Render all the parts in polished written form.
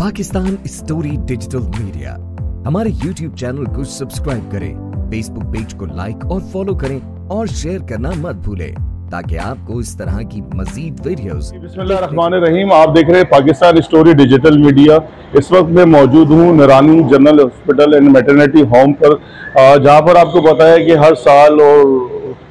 Pakistan story digital media. हमारे YouTube channel को subscribe करें, Facebook पेज को लाइक और फॉलो करें और शेयर करना मत भूलें ताकि आपको इस तरह की मजीद वीडियोस। बिस्मिल्लाहिर्रहमानिर्रहीम। आप देख रहे हैं पाकिस्तान स्टोरी डिजिटल मीडिया। इस वक्त मैं मौजूद हूँ नूरानी general hospital and maternity home पर, जहाँ पर आपको पता है कि हर साल और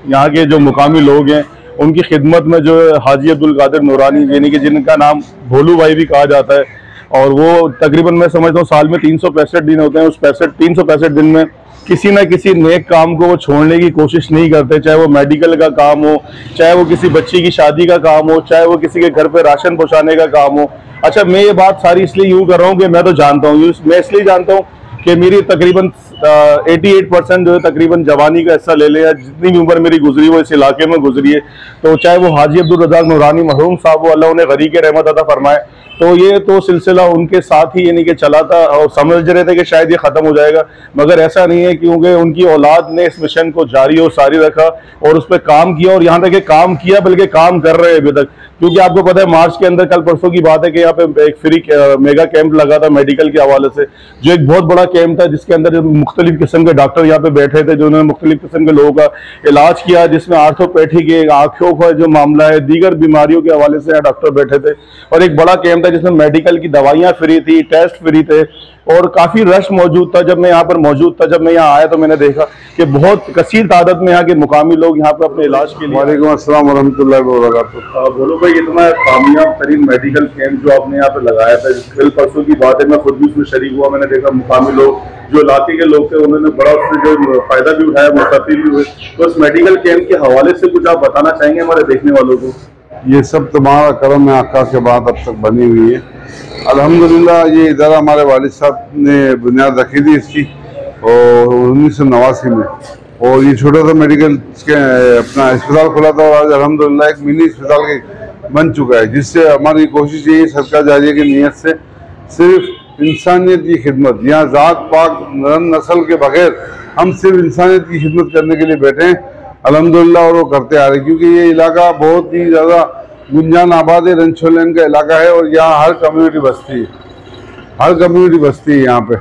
यहाँ के जो मुकामी लोग हैं उनकी खिदमत में जो हाजी अब्दुल कादिर नूरानी यानी कि जिनका नाम भोलू भाई भी कहा जाता है, और वो तकरीबन मैं समझता हूँ साल में 365 दिन होते हैं। उस 365 दिन में किसी न किसी नेक काम को वो छोड़ने की कोशिश नहीं करते, चाहे वो मेडिकल का काम हो, चाहे वो किसी बच्ची की शादी का काम हो, चाहे वो किसी के घर पे राशन पहुंचाने का काम हो। अच्छा, मैं ये बात सारी इसलिए यूँ कर रहा हूँ कि मैं तो जानता हूँ, मैं इसलिए जानता हूँ कि मेरी तकरीबन 88% जो है तकरीबन जवानी का हिस्सा ले लें, या जितनी भी उम्र मेरी गुजरी वो इस इलाके में गुजरी है। तो चाहे वो हाजी अब्दुल रज़ाक नूरानी मरहूम साहब, वो अल्लाह उन्हें गरीक रहमत अता फरमाए, तो ये तो सिलसिला उनके साथ ही यानी कि चला था और समझ रहे थे कि शायद ये ख़त्म हो जाएगा, मगर ऐसा नहीं है, क्योंकि उनकी औलाद ने इस मिशन को जारी और सारी रखा और उस पर काम किया, और यहाँ तक कि काम किया बल्कि काम कर रहे हैं अभी तक। क्योंकि आपको पता है मार्च के अंदर, कल परसों की बात है कि यहाँ पे एक फ्री मेगा कैंप लगा था मेडिकल के हवाले से, जो एक बहुत बड़ा कैंप था जिसके अंदर मुख्तलिफ किस्म के डॉक्टर यहाँ पे बैठे थे, जो उन्होंने मुख्तलिफ किस्म के लोगों का इलाज किया, जिसमें आर्थोपैथी के आँखों का जो मामला है, दीगर बीमारियों के हवाले से यहाँ डॉक्टर बैठे थे। और एक बड़ा कैंप था जिसमें मेडिकल की दवाइयाँ फ्री थी, टेस्ट फ्री थे, और काफ़ी रश मौजूद था। जब मैं यहाँ पर मौजूद था, जब मैं यहाँ आया तो मैंने देखा कि बहुत कसीर तादाद में यहाँ के मुकामी लोग यहाँ पर अपने इलाज के लिए। वालेकुम अस्सलाम वरहमतुल्लाहि वबरकातुहू। बोलो भाई, इतना कामयाब तरीन मेडिकल कैंप जो आपने यहाँ पे लगाया था, कल परसों की बात है, मैं खुद भी उसमें शरीक हुआ। मैंने देखा मुकामी लोग, जो इलाके के लोग थे, उन्होंने बड़ा उससे जो फायदा भी उठाया, मुस्तफीद भी हुए। तो उस मेडिकल कैंप के हवाले से कुछ आप बताना चाहेंगे हमारे देखने वालों को? ये सब तुम्हारा करम है, आका के बाद अब तक बनी हुई है अल्हम्दुलिल्लाह। ये इदारा हमारे वालिद साहब ने बुनियाद रखी थी इसकी, और 1989 में, और ये छोटा सा मेडिकल अपना अस्पताल खुला था, और आज अल्हम्दुलिल्लाह एक मिनी अस्पताल के बन चुका है, जिससे हमारी कोशिश यही सदका जारिया की नीयत से सिर्फ इंसानियत की खिदमत, यहाँ ज़ात पाक रंग नस्ल के बगैर हम सिर्फ इंसानियत की खिदमत करने के लिए बैठे हैं अल्हम्दुलिल्लाह, और वो करते आ रहे। क्योंकि ये इलाका बहुत ही ज़्यादा गुंजान आबाद है, रंगछोलन का इलाका है, और यहाँ हर कम्युनिटी बसती है, हर कम्युनिटी बसती है यहाँ पे।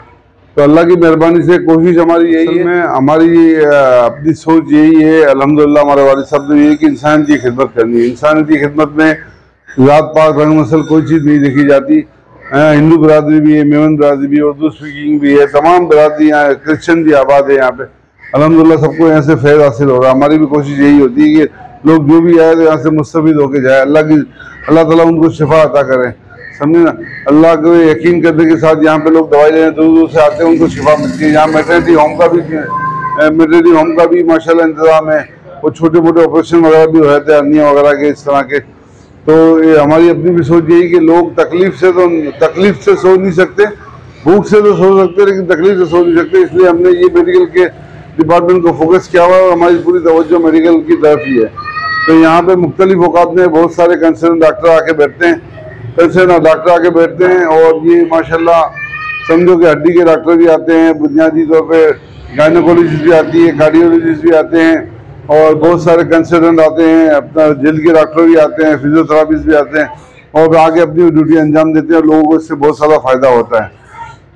तो अल्लाह की मेहरबानी से कोशिश हमारी यही है, हमारी अपनी सोच यही है अल्हम्दुलिल्लाह। हमारे वालिद साहब ने यही कि इंसान की खिदमत करनी है। इंसान की खिदमत में ज़ात पाक रंग नस्ल कोई चीज़ नहीं देखी जाती। हिंदू बरादरी भी है, मेमन बरादरी भी है, उर्दू स्पीकिंग भी है, तमाम बरादरी यहाँ, क्रिश्चन भी आबाद है यहाँ पे अल्हम्दुलिल्लाह। सबको यहाँ से फैज़ हासिल हो रहा है। हमारी भी कोशिश यही होती है कि लोग जो भी आए तो यहाँ से मुस्तफीद होके जाए, अल्लाह ताला उनको शिफा अता करें, समझे ना। अल्लाह को यकीन करने के साथ यहाँ पे लोग दवाई लेने दूर दूर से आते हैं, उनको शिफा मिलती है। यहाँ मैटरनिटी होम का भी माशाल्लाह इंतजाम है, और छोटे मोटे ऑपरेशन वगैरह भी हो जाते हैं, अन्य वगैरह के इस तरह के। तो ये हमारी अपनी भी सोच यही कि लोग तकलीफ से सो नहीं सकते, भूख से तो सो सकते लेकिन तकलीफ से सो नहीं सकते। इसलिए हमने ये मेडिकल के डिपार्टमेंट को फोकस किया हुआ है, और हमारी पूरी तवज्जो मेडिकल की तरफ ही है। तो यहाँ पे मुख्तलिफ औकात में बहुत सारे कंसर्न डॉक्टर आके बैठते हैं, और ये माशाल्लाह समझो कि हड्डी के डॉक्टर भी आते हैं, बुनियादी तौर पे गायनोकोलॉजिस्ट भी आती है, कार्डियोलॉजिस्ट भी आते हैं, और बहुत सारे कंसल्टेंट आते हैं, अपना जल्द के डॉक्टर भी आते हैं, फिजियोथेरापिस्ट भी आते हैं, और आगे अपनी ड्यूटी अंजाम देते हैं, और लोगों को इससे बहुत सारा फ़ायदा होता है।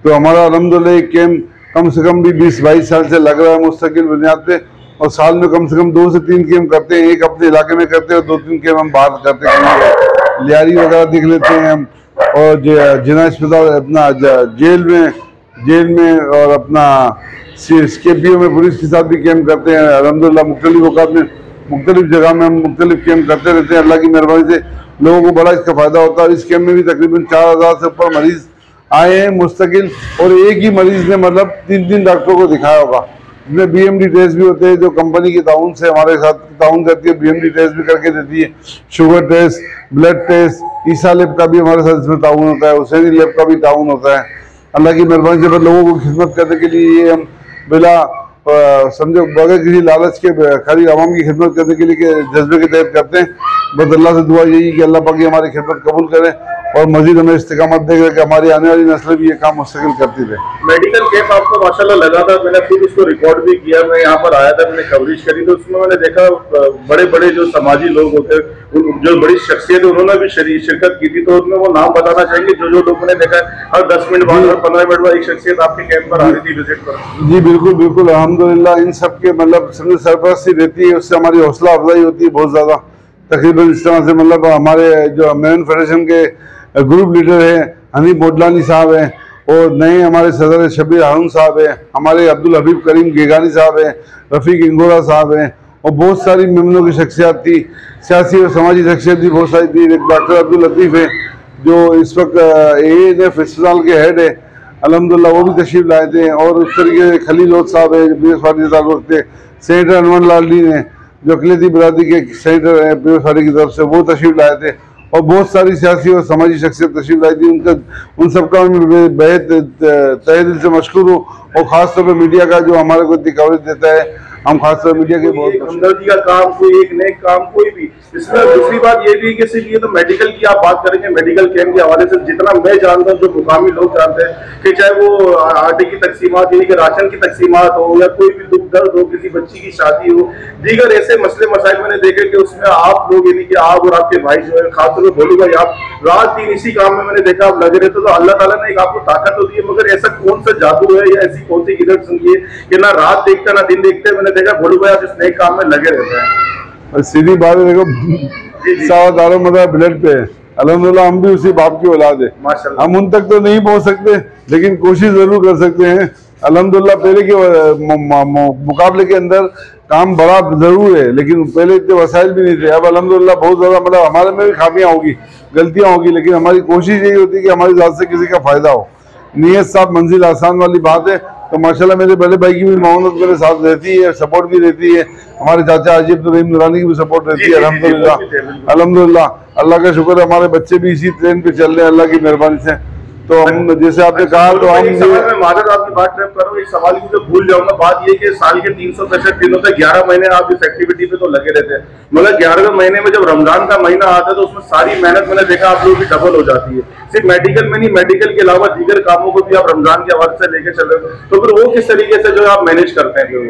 तो हमारा अल्हम्दुलिल्लाह एक कैंप कम से कम भी 20-22 साल से लग रहा है मुस्तकिल बुनियाद पे, और साल में कम से कम 2 से 3 कैंप करते हैं। एक अपने इलाके में करते हैं और 2-3 कैंप हम बाहर करते हैं, लियारी वगैरह देख लेते हैं हम, और जिना अस्पताल अपना जेल में और अपना SKPO में पुलिस के साथ भी कैंप करते हैं अल्हम्दुलिल्लाह। मुख्तलिफ औकात में मुख्तलिफ जगह में हम मुख्तलिफ कैंप करते रहते हैं। अल्लाह की मेहरबानी से लोगों को बड़ा इसका फ़ायदा होता है। इस कैंप में भी तकरीबन 4000 से ऊपर मरीज़ आए हैं मुस्तकिल, और एक ही मरीज़ ने मतलब 3 डॉक्टरों को दिखाया होगा, जिसमें BMD टेस्ट भी होते हैं, जो कंपनी के ताउन से हमारे साथ ताउन करती है, BMD टेस्ट भी करके देती है, शुगर टेस्ट, ब्लड टेस्ट, ईसा लैब का भी हमारे साथ इसमें ताउन होता है, हुसैनी लैब का भी ताउन होता है। अल्लाह की मेहरबानी से लोगों को खिदमत करने के लिए ये हम बिला समझो बगैर किसी लालच के खाली आवाम की खिदमत करने के लिए के जज्बे के तहत करते हैं। बस अल्लाह से दुआ यही कि अल्लाह पाक हमारी खिदमत कबूल करें, और मजीद हमें इस्तेकामत देगा कि हमारी आने वाली नस्लें भी ये काम मुस्तकिल करती रहे। मेडिकल कैंप आपको माशाल्लाह लगा था, मैंने खुद उसको रिकॉर्ड भी किया, मैं यहाँ पर आया था, मैंने कवरेज करी, तो उसमें मैंने देखा बड़े बड़े जो समाजी लोग होते हैं, जो बड़ी शख्सियत है, उन्होंने भी शिरकत की थी। तो उसमें वो नाम बताना चाहेंगे जो जो लोग मैंने देखा हर 10 मिनट बाद, हर 15 मिनट बाद एक शख्सियत आपके कैंप पर आ रही थी विजिट पर। जी बिल्कुल बिल्कुल, अल्हम्दुलिल्लाह इन सब के मतलब सरपरस्ती रहती है, उससे हमारी हौसला अफजाई होती है बहुत ज़्यादा। तकरीबन इस तरह से मतलब हमारे जो अमेरिकन फेडरेशन के ग्रुप लीडर हैं हनीफ बोडलानी साहब हैं, और नए हमारे सदर शबीर हारून साहब हैं, हमारे अब्दुल हबीब करीम गेगानी साहब हैं, रफ़ीक इंगोरा साहब हैं, और बहुत सारी मेमनों की शख्सियात थी, सियासी और समाजी शख्सियत भी बहुत सारी थी। एक डॉक्टर अब्दुल लतीफ़ है जो इस वक्त ANF अस्पताल के हेड है, अल्हम्दुलिल्लाह वो भी तशरीफ लाए थे। और उस तरीके से खलील लोध साहब है जो पीएस पार्टी से ताल्लुक़ रखते, सेनेटर अनवर लाल डी ने जो अक़लियती बिरादरी के सेनेटर हैं पीएस पार्टी की तरफ से, वो तशरीफ लाए थे। और बहुत सारी सियासी और समाजी शख्सियत तशरीफ लाई थी। उन सबका मैं बेहद तहे दिल से मशकूर हूँ, और ख़ास तौर पर मीडिया का जो हमारे को इतनी कवरेज देता है, हम खासतौर पर मीडिया के बहुत हमदर्दी का काम, कोई एक नेक काम, कोई भी। इसमें दूसरी बात ये भी कि सिर्फ ये तो मेडिकल की आप बात करेंगे, मेडिकल कैंप के हवाले से जितना मैं जानता हूँ, जो मुकामी लोग जानते हैं कि चाहे वो आटे की तकसीमात यानी कि राशन की तकसीमात हो, या कोई भी दुख दर्द हो, किसी बच्ची की शादी हो, दीगर ऐसे मसले मसाइल मैंने देखे कि उसमें आप लोग यानी कि आप और आपके भाई जो है, खासतौर पर भोलू भाई, आप रात दिन इसी काम में मैंने देखा आप लगे रहते। तो अल्लाह ताला ने एक आपको ताकत होती है, मगर ऐसा कौन सा जादू है या ऐसी कौन सी इधर सुनिए कि ना रात देखते ना दिन देखते, मैंने देखा भोलू भाई आप इस नए काम में लगे रहते हैं। सीधी बात है, देखो सावधारों मतलब ब्लड पे है, अल्हम्दुलिल्लाह हम भी उसी बाप की औलाद है। हम उन तक तो नहीं पहुंच सकते, लेकिन कोशिश जरूर कर सकते हैं। अल्हम्दुलिल्लाह पहले के मुकाबले के अंदर काम बड़ा जरूर है, लेकिन पहले इतने वसाइल भी नहीं थे। अब अल्हम्दुलिल्लाह बहुत ज्यादा मतलब हमारे में भी खामियां होगी, गलतियां होगी, लेकिन हमारी कोशिश यही होती है कि हमारी जात से किसी का फायदा हो। नियत साहब मंजिल आसान वाली बात है। तो माशाल्लाह मेरे बड़े भाई की भी मामूनत मेरे साथ रहती है, सपोर्ट भी रहती है। हमारे चाचा अजीब रहीम नूरानी की भी सपोर्ट रहती है। अल्हम्दुलिल्लाह अल्हम्दुलिल्लाह अल्लाह का शुक्र है, हमारे बच्चे भी इसी ट्रेन पे चल रहे हैं अल्लाह की मेहरबानी से। तो हम जैसे आपने कहा, तो हम मैं मादर आपकी बात ट्रैप कर रहा हूँ, एक सवाल की भूल जाऊंगा। बात ये कि साल के 365 दिनों से 11 महीने आप इस एक्टिविटी पे तो लगे रहते हैं, मगर 11वें महीने में जब रमजान का महीना आता है तो उसमें सारी मेहनत मैंने देखा आप लोगों की डबल हो जाती है। सिर्फ मेडिकल में नहीं, मेडिकल के अलावा दीगर कामों को भी आप रमजान के हवाले से लेके चल रहे हो, तो फिर वो किस तरीके से जो आप मैनेज करते हैं?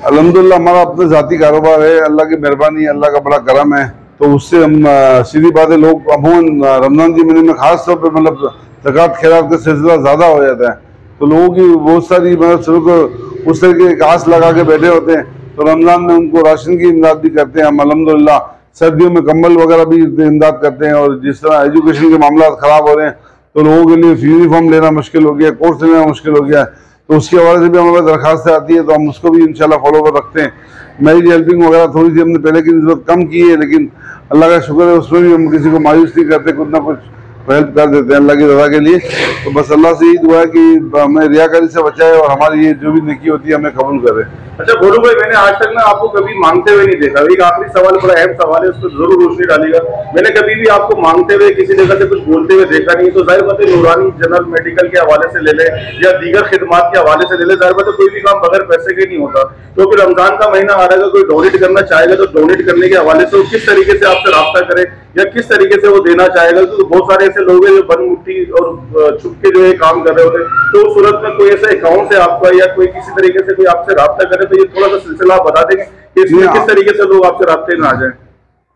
अल्हम्दुलिल्लाह हमारा अपना जाती कारोबार है, अल्लाह की मेहरबानी, अल्लाह का बड़ा करम है। तो उससे हम सीधी बात है, लोग अमूमन रमजान के महीने में खास तौर पर मतलब ज़कात खैरात का सिलसिला ज़्यादा हो जाता है, तो लोगों की बहुत सारी मतलब शुरू को उस तरह के आस लगा के बैठे होते हैं। तो रमज़ान में उनको राशन की इमदाद भी करते हैं हम अल्हम्दुलिल्लाह। सर्दियों में कंबल वगैरह भी इमदाद करते हैं। और जिस तरह एजुकेशन के मामला ख़राब हो रहे हैं, तो लोगों के लिए यूनिफॉर्म लेना मुश्किल हो गया, कोर्स लेना मुश्किल हो गया है, तो उसके हवाले से भी हमारे दरखास्त आती है, तो हम उसको भी इंशाल्लाह फॉलो कर रखते हैं। मैरिज हेल्पिंग वगैरह थोड़ी सी हमने पहले की निस्बत कम की है, लेकिन अल्लाह का शुक्र है उसमें भी हम किसी को मायूस नहीं करते, कुछ ना कुछ हेल्प कर देते हैं अल्लाह की रज़ा के लिए। तो बस अल्लाह से यही दुआ है कि हमें रियाकारी से बचाए और हमारी ये जो भी नेकी होती है हमें कबूल करे। अच्छा भोलू भाई, मैंने आज तक ना आपको कभी मांगते हुए नहीं देखा। एक आखिरी सवाल, बड़ा अहम सवाल है, उस पर जरूर रोशनी डालेगा। मैंने कभी भी आपको मांगते हुए किसी जगह से कुछ बोलते हुए देखा नहीं। तो जाहिर बात है, नूरानी जनरल मेडिकल के हवाले से ले ले या दीगर खिदमात के हवाले से ले ले, जाहिर बात है कोई भी काम बगैर पैसे के नहीं होता। तो फिर रमजान का महीना आ रहा है, कोई डोनेट करना चाहेगा तो डोनेट करने के हवाले से वो किस तरीके से आपसे राब्ता करे या किस तरीके से वो देना चाहेगा? तो बहुत सारे ऐसे लोग हैं जो बनमुट्ठी और छुप के जो है काम कर रहे होते हैं। तो उस सूरत में कोई ऐसा अकाउंट है आपका या कोई किसी तरीके से कोई आपसे राब्ता करे, तो ये थोड़ा सा सिलसिला आप बता देंगे कि इसमें किस तरीके से लोग आपसे राब्ते में आ जाए?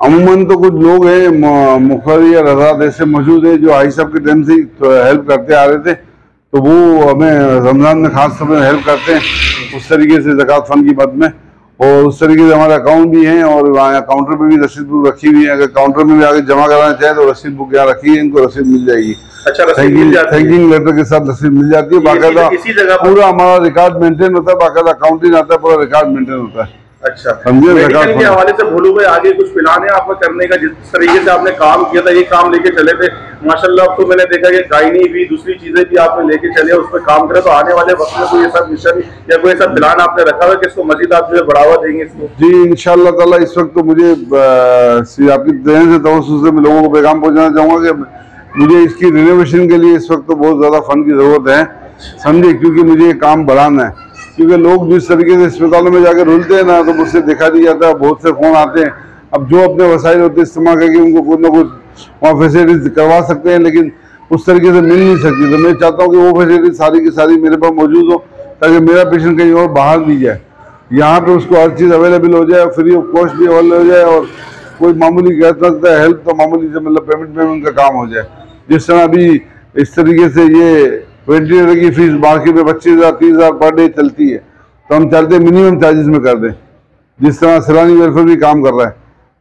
अमूमन तो कुछ लोग हैं मुखर या रज़ात ऐसे मौजूद है जो आई साहब के टाइम से हेल्प करते आ रहे थे, तो वो हमें रमजान में खास तौर पर हेल्प करते हैं उस तरीके से ज़कात फंड की मद में। और उस तरीके से हमारे अकाउंट भी हैं और वहाँ काउंटर पे भी रसीद बुक रखी हुई है। अगर काउंटर में भी आगे जमा कराना चाहे तो रसीद बुक यहाँ रखी है, इनको रसीद मिल जाएगी। अच्छा, थैंकिंग लेटर के साथ रसीद मिल जाती है। बाकायदा पूरा हमारा रिकॉर्ड मेंटेन होता है, बाकायदा अकाउंटिंग आता है, पूरा रिकॉर्ड मेंटेन होता है। अच्छा, मेडिकल के हवाले से भोलू भाई आगे कुछ प्लान है आपका करने का? जिस तरीके से आपने काम किया था, ये काम लेके चले थे माशाल्लाह, अब तो मैंने देखा कि गायनी भी दूसरी चीजें भी आपने लेके चले, उस पर काम करे। तो आने वाले वक्त में कोई ऐसा मिशन या कोई ऐसा प्लान आपने रखा हुआ कि इसको मजीद आप जो बढ़ावा देंगे इसको? जी इंशाअल्लाह ताला। इस वक्त तो मुझे आपकी देन से तवज्जुह से मैं लोगों को पैगाम पहुंचाना चाहूँगा कि मुझे इसकी रिनोवेशन के लिए इस वक्त तो बहुत ज़्यादा फंड की ज़रूरत है, समझे, क्योंकि मुझे ये काम बढ़ाना है। क्योंकि लोग जिस तरीके से अस्पतालों में जाकर रुलते हैं ना, तो मुझसे देखा नहीं जाता, बहुत से फ़ोन आते हैं। अब जो अपने वसाइल होते हैं इस्तेमाल करके उनको कुछ ना कुछ वहाँ फैसिलिटीज करवा सकते हैं, लेकिन उस तरीके से मिल नहीं सकती। तो मैं चाहता हूँ कि वो फैसिलिटी सारी की सारी मेरे पास मौजूद हो, ताकि मेरा पेशेंट कहीं और बाहर नहीं जाए, यहाँ पे उसको हर चीज़ अवेलेबल हो जाए, फ्री ऑफ कॉस्ट भी अवेलेबल हो जाए, और कोई मामूली गैस लगता है हेल्प तो मामूली से मतलब पेमेंट में उनका काम हो जाए। जिस तरह अभी इस तरीके से ये वेंटिलेटर की फीस मार्केट में 25,000 30,000 पर डे चलती है, तो हम चाहते हैं मिनिमम चार्जेस में कर दें, जिस तरह सैलानी वेलफेयर भी काम कर रहा है।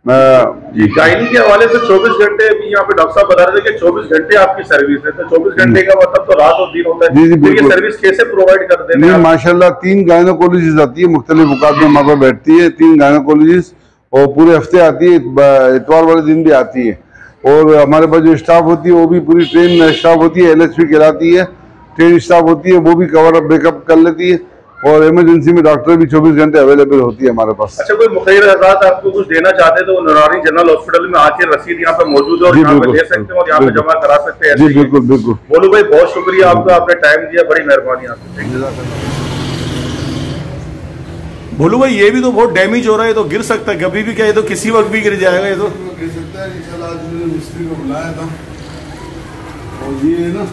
गायनी के हवाले से 24 घंटे अभी यहाँ पे डॉक्टर साहब बता रहे थे कि 24 घंटे आपकी सर्विस है, तो 24 घंटे का मतलब तो रात और दिन होता है। जी, तो ये सर्विस कैसे प्रोवाइड करते हैं? नहीं, माशाल्लाह 3 गायनोकोलॉजिस्ट आती है, मुख्तलिफ औकात में हमारे पास बैठती है 3 गायनोकोलॉजिस्ट, और पूरे हफ्ते आती है, इतवार वाले दिन भी आती है। और हमारे पास जो स्टाफ होती है वो भी पूरी ट्रेन स्टाफ होती है, LHP कहलाती है, ट्रेन स्टाफ होती है, वो भी कवर अप बैकअप कर लेती है, और इमरजेंसी में डॉक्टर भी 24 घंटे अवेलेबल होती है हमारे पास। अच्छा, कोई मुखैर हज़रात आपको कुछ देना चाहते हैं तो नूरानी जनरल हॉस्पिटल में आके रसीद यहाँ पे मौजूद है और यहाँ पे दे सकते हैं और यहाँ पे जमा करा सकते हैं। जी बिल्कुल बिल्कुल। बोलू भाई बहुत शुक्रिया आपका, आपने टाइम दिया, बड़ी मेहरबानी आपकी। भोलू भाई ये भी तो बहुत डैमेज हो रहा है, तो गिर सकता है कभी भी, क्या ये तो किसी वक्त भी गिर जाएगा, ये तो गिर सकता है। इंशाल्लाह आज मैंने मिस्त्री को बुलाया था, और ये है ना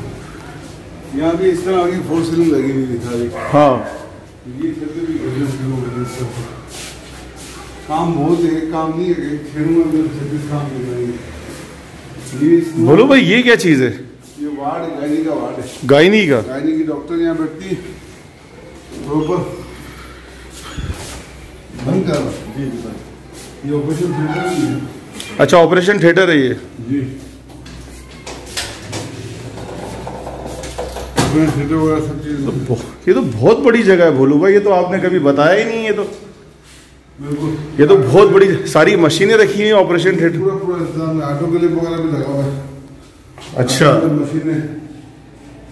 यहाँ भी इस तरह आगे 4 सीलिंग लगी हुई दिखा रही। हाँ, ये छत भी काम बहुत है, काम नहीं है, खेलूंगा मैं 36 काम ये। भोलू भाई ये क्या चीज है? ये वार्ड है, गायनी का वार्ड है। गायनी का? गायनी की डॉक्टर यहाँ बैठती है, प्रॉपर बंद कर रहा। ये ऑपरेशन थिएटर भी है। अच्छा, ऑपरेशन थिएटर है ये? जी, ऑपरेशन थिएटर वगैरह सब चीज। ये तो बहुत बड़ी जगह है भोलू भाई, ये तो आपने कभी बताया ही नहीं। ये तो बिल्कुल, ये तो बहुत बड़ी सारी मशीनें रखी हैं ऑपरेशन थिएटर। पूरा इंतजाम है, ऑटो क्लिप वगैरह भी लगा हुआ है। अच्छा, मशीनें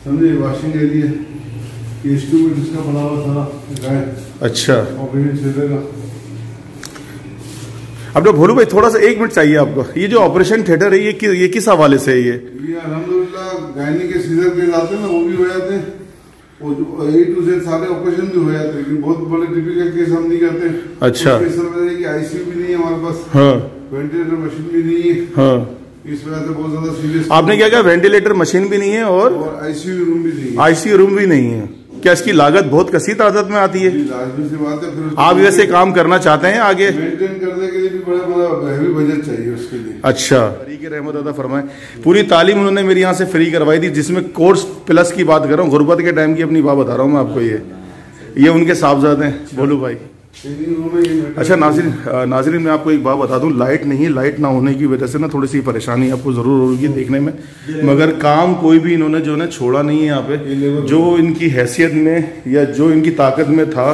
समझे, वॉशिंग एरिया, ये इंस्ट्रूमेंट इसका बना हुआ सारा है। अच्छा, ऑपरेशन थिएटर का। अब तो भोलू भाई थोड़ा सा 1 मिनट चाहिए आपको। ये जो ऑपरेशन थिएटर है ये किस हवाले से है? ये अल्हम्दुलिल्लाह गायनी के सीजर केस आते हैं ना, वो भी हो जाते हैं, और A to Z सारे ऑपरेशन भी हो जाते हैं, लेकिन बहुत बड़े टिपिकल केस हम नहीं करते। अच्छा, इस वजह की ICU भी नहीं है हमारे पास। हाँ, वेंटिलेटर मशीन भी नहीं है। हाँ, इस वजह से बहुत ज्यादा सीरियस। आपने क्या कहा? वेंटिलेटर मशीन भी नहीं है और ICU रूम भी नहीं है। ICU रूम भी नहीं है। क्या इसकी लागत बहुत कसी तादाद में आती है? लाजमी सी बात है। फिर आप वैसे काम करना चाहते हैं आगे? मेंटेन करने के लिए भी बड़ा हैवी बजट चाहिए उसके लिए। अच्छा, तरीके रहमत अदा फरमाए। पूरी तालीम उन्होंने मेरी यहाँ से फ्री करवाई थी, जिसमें कोर्स प्लस की बात कर रहा हूँ, गुर्बत के टाइम की अपनी बात बता रहा हूँ मैं आपको। ये उनके साहबजादे हैं भोलू भाई। अच्छा नाज़रीन मैं आपको एक बात बता दूं, लाइट नहीं, लाइट ना होने की वजह से ना थोड़ी सी परेशानी आपको ज़रूर होगी देखने में, मगर काम कोई भी इन्होंने जो है छोड़ा नहीं है यहाँ पे। जो इनकी हैसियत में या जो इनकी ताकत में था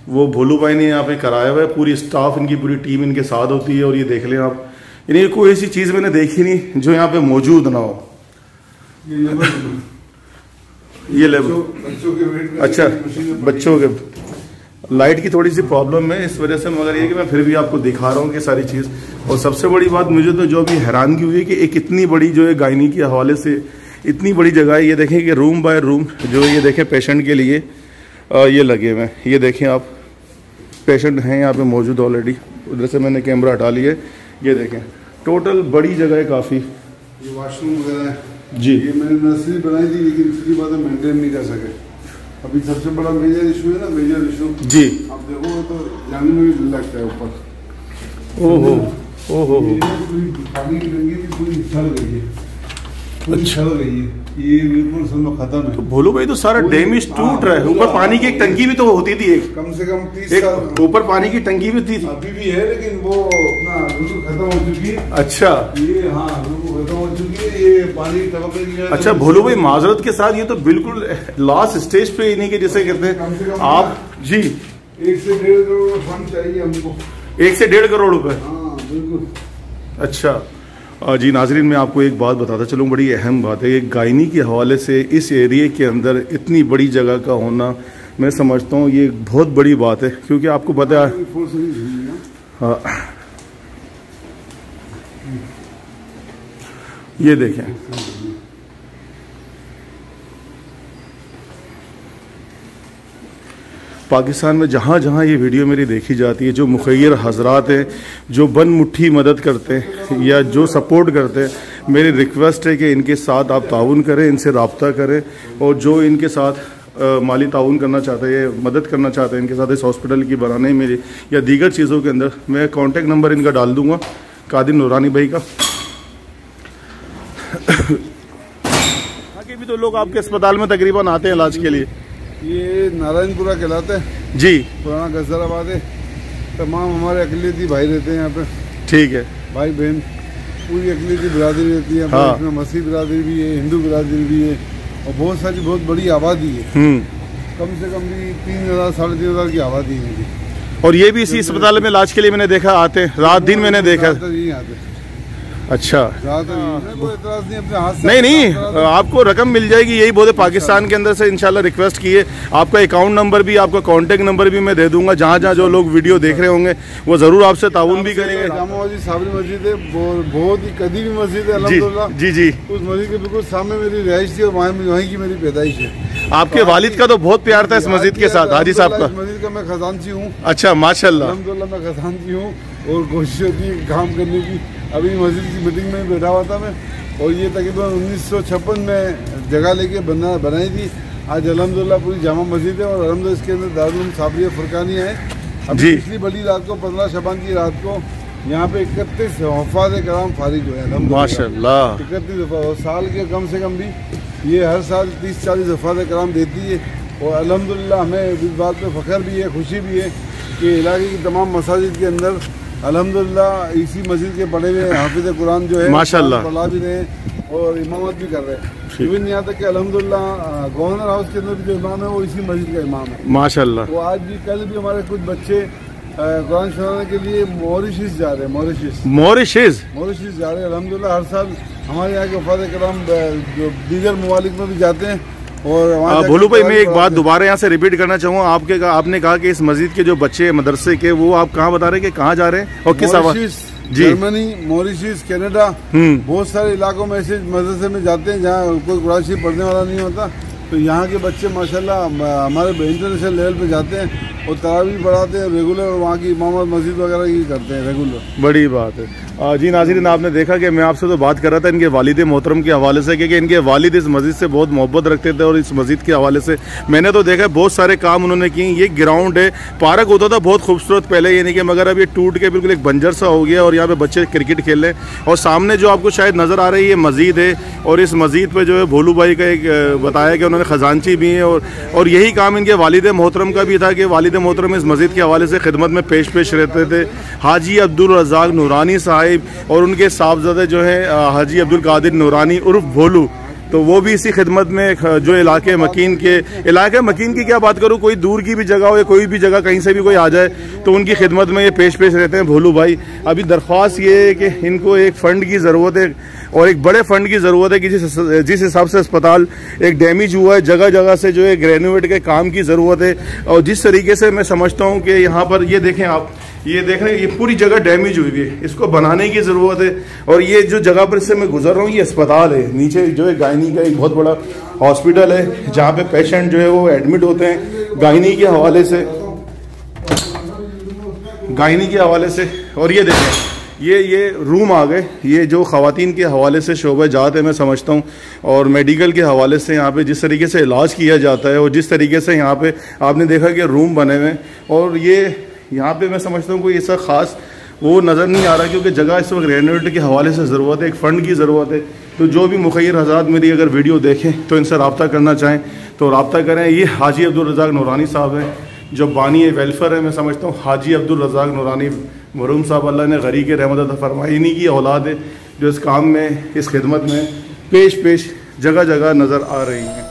वो भोलू भाई ने यहाँ पे कराया हुआ है। पूरी स्टाफ इनकी पूरी टीम इनके साथ होती है, और ये देख लें आप, यानी कोई ऐसी चीज़ मैंने देखी नहीं जो यहाँ पे मौजूद ना हो। ये लेबर, अच्छा बच्चों के लाइट की थोड़ी सी प्रॉब्लम है इस वजह से, मगर ये कि मैं फिर भी आपको दिखा रहा हूँ कि सारी चीज़। और सबसे बड़ी बात मुझे तो जो अभी हैरानगी हुई है कि एक इतनी बड़ी जो है गायनी के हवाले से इतनी बड़ी जगह है। ये देखें कि रूम बाय रूम जो ये देखें पेशेंट के लिए ये लगे हुए हैं। ये देखें आप, पेशेंट हैं यहाँ पे मौजूद ऑलरेडी। उधर से मैंने कैमरा हटा लिया। ये देखें टोटल बड़ी जगह है काफ़ी। ये वॉशरूम वगैरह है जी। ये मैंने नर्सरी बनाई थी, लेकिन इसकी बात मेंटेन नहीं कर सके। अभी सबसे बड़ा मेजर इशू है ना, मेजर इशू जी, आप देखो तो जाने में भी लगता है ऊपर। ओहो ओहो, पानी की टंकी भी पूरी सड़ गई है, पूरी सड़ गई है, ये बिल्कुल समझो खत्म है। तो भोलू भाई तो सारा डैमेज टूट रहा है। ऊपर पानी की एक टंकी भी तो होती थी, एक कम से कम 30 साल ऊपर पानी की टंकी भी थी। अभी भी है, लेकिन वो अपना बिल्कुल खत्म हो चुकी है। अच्छा, ये हाँ बिल्कुल खत्म हो चुकी है, ये पानी टपक गया। अच्छा भोलू भाई माजरत के साथ ये तो बिल्कुल लास्ट स्टेज पे इन्हीं के जैसे कहते हैं आप जी। 1 से 1.5 करोड़ फंड चाहिए हमको। 1 से 1.5 करोड़ रुपए? हाँ बिल्कुल। अच्छा जी नाजरीन मैं आपको एक बात बताता चलूँ, बड़ी अहम बात है। ये गायनी के हवाले से इस एरिए के अंदर इतनी बड़ी जगह का होना, मैं समझता हूँ ये बहुत बड़ी बात है, क्योंकि आपको पता है हाँ, ये देखें पाकिस्तान में जहाँ जहाँ ये वीडियो मेरी देखी जाती है, जो मुखैर हजरात हैं जो बन मुट्ठी मदद करते हैं या जो सपोर्ट करते हैं, मेरी रिक्वेस्ट है कि इनके साथ आप ताउन करें, इनसे रब्ता करें, और जो इनके साथ माली ताउन करना चाहते हैं, मदद करना चाहते हैं इनके साथ इस हॉस्पिटल की बनाने में या दीगर चीज़ों के अंदर, मैं कॉन्टेक्ट नंबर इनका डाल दूँगा कादिर नूरानी भाई का। आगे भी तो लोग आपके अस्पताल में तकरीबन आते हैं इलाज के लिए। ये नारायणपुरा कहलाता है जी, पुराना गजराबाद है। तमाम हमारे अकलियती भाई रहते हैं यहाँ पे। ठीक है, भाई बहन पूरी अकलियती बिरादरी रहती है। हाँ। इसमें मसीह बिरादरी भी है, हिंदू बिरादरी भी है, और बहुत सारी बहुत बड़ी आबादी है। कम से कम भी 3,000 साढ़े 3,000 की आबादी है इनकी। और ये भी इसी अस्पताल में इलाज के लिए मैंने देखा आते हैं, रात दिन मैंने देखा। यही आते हैं। अच्छा, कोई एतराज नहीं, अपने हाथ से नहीं आपको रकम मिल जाएगी, यही बोले पाकिस्तान के अंदर से इंशाल्लाह रिक्वेस्ट किए। आपका अकाउंट नंबर भी, आपका कांटेक्ट नंबर भी मैं दे दूंगा। जहाँ जहाँ जो लोग वीडियो देख रहे होंगे वो जरूर आपसे ताउन भी करेंगे। जामा मस्जिद साबरी मस्जिद है, बहुत ही कदीमी मस्जिद है अल्हम्दुलिल्लाह। जी जी, उस मस्जिद के बिल्कुल सामने मेरी रिहाइश थी और वहीं की मेरी पैदाइश है। आपके वालिद का तो बहुत प्यार था इस मस्जिद के साथ, हाजी साहब का। मस्जिद का मैं खजानची हूँ। अच्छा, माशाल्लाह, अल्हम्दुलिल्लाह मैं खजानची हूँ और कोशिश होती है काम करने की। अभी मस्जिद की मीटिंग में बैठा हुआ था मैं, और ये तकरीबन 1956 में जगह लेके बनाई थी। आज अल्हम्दुलिल्लाह पूरी जामा मस्जिद है, और अल्हम्दुलिल्लाह इसके अंदर दारुल साबरिया फुरकानिया है। अभी पिछली बड़ी रात को 15 शबान की रात को यहाँ पे 31 हफ़ाज़ कराम फारिग हुए हैं माशाल्लाह। 31 हफ़ाज़, और साल के कम से कम भी ये हर साल 30-40 हफ़ाज़ कराम देती है। और अल्हम्दुलिल्लाह हमें इस बात पे फ़ख्र भी है, खुशी भी है कि इलाके की तमाम मसाजिद के अंदर अल्हम्दुलिल्लाह इसी मस्जिद के पढ़े हुए हाफिज़ कुरान जो है माशाल्लाह पढ़ा भी रहे हैं और इमामत भी कर रहे हैं। इवन यहाँ तक कि अल्हम्दुलिल्लाह गवर्नर हाउस के अंदर भी जो इमाम है वो इसी मस्जिद का इमाम है माशाल्लाह। तो आज भी कल भी हमारे कुछ बच्चे कुरान सुनाने के लिए मॉरिशस जा रहे हैं। मॉरिशस जा रहे हैं अल्हम्दुलिल्लाह। हर साल हमारे यहाँ के वफ़ाद कराम जो दीगर ममालिक में भी जाते हैं। और भोलू भाई, मैं एक बात दोबारा यहाँ से रिपीट करना चाहूँगा। आपने कहा कि इस मस्जिद के जो बच्चे मदरसे के, वो आप कहाँ बता रहे हैं कि कहाँ जा रहे हैं और किस मॉरिशस, जर्मनी, मॉरिशस, कनाडा, बहुत सारे इलाकों में ऐसे मदरसे में जाते हैं जहाँ कोई कुरान शरीफ पढ़ने वाला नहीं होता। तो यहाँ के बच्चे माशाल्लाह हमारे इंटरनेशनल लेवल पे जाते हैं और तरावी पढ़ाते हैं रेगुलर, और वहाँ की इमामत मस्जिद वगैरह की करते हैं रेगुलर। बड़ी बात है। जी नाज़रीन, आपने देखा कि मैं आपसे तो बात कर रहा था इनके वालिद मोहतरम के हवाले से, क्योंकि इनके वालिद इस मस्जिद से बहुत मोहब्बत रखते थे, और इस मस्जिद के हवाले से मैंने तो देखा बहुत सारे काम उन्होंने किए। ये ग्राउंड है, पार्क होता था बहुत खूबसूरत पहले, यानी कि मगर अब ये टूट के बिल्कुल एक बंजर सा हो गया, और यहाँ पे बच्चे क्रिकेट खेल रहे हैं। और सामने जो आपको शायद नज़र आ रही है मस्जिद है, और इस मस्जिद पर जो है भोलू भाई का एक बताया कि उन्होंने खजानची भी हैं, और यही काम इनके वालिद मोहतरम का भी था कि वालिद मोहतरम इस मस्जिद के हवाले से खिदमत में पेश रहते थे। हाजी अब्दुल रज़ाक नूरानी साहिब और उनके साहबजादे जो है हाजी अब्दुल कादिर नूरानी उर्फ भोलू, तो वो भी इसी खिदमत में जो इलाके मकीन की क्या बात करूँ, कोई दूर की भी जगह हो या कोई भी जगह कहीं से भी कोई आ जाए तो उनकी खिदमत में ये पेश रहते हैं भोलू भाई। अभी दरख्वास्त ये है कि इनको एक फ़ंड की ज़रूरत है, और एक बड़े फंड की ज़रूरत है कि जिस हिसाब से अस्पताल एक डैमेज हुआ है, जगह जगह से जो है रेनोवेट के काम की ज़रूरत है। और जिस तरीके से मैं समझता हूँ कि यहाँ पर ये देखें आप, ये देख रहे हैं, ये पूरी जगह डैमेज हुई है, इसको बनाने की ज़रूरत है। और ये जो जगह पर इससे मैं गुजर रहा हूँ, ये अस्पताल है, नीचे जो है गायनी का एक बहुत बड़ा हॉस्पिटल है जहाँ पे पेशेंट जो है वो एडमिट होते हैं गायनी के हवाले से। और ये देखें, ये रूम आ गए, ये जो ख़वातीन के हवाले से शोबा जात है मैं समझता हूँ, और मेडिकल के हवाले से यहाँ पे जिस तरीके से इलाज किया जाता है, और जिस तरीके से यहाँ पे आपने देखा कि रूम बने हुए हैं, और ये यहाँ पे मैं समझता हूँ कोई ऐसा ख़ास वो नज़र नहीं आ रहा, क्योंकि जगह इस वक्त रेनोवेट के हवाले से ज़रूरत है, एक फ़ंड की ज़रूरत है। तो जो भी मुखैर हज़रात मेरी अगर वीडियो देखें तो इनसे रब्ता करना चाहें तो रब्ता करें। ये हाजी अब्दुल रज़ाक नूरानी साहब हैं जो बानी वेलफेयर है, मैं समझता हूँ हाजी अब्दुल रज़ाक नूरानी मरूम साहब, अल्लाह ने गरी के रहमत अता फरमाई, इन्हीं की औलाद है जो इस काम में, इस खिदमत में पेश जगह जगह नज़र आ रही हैं।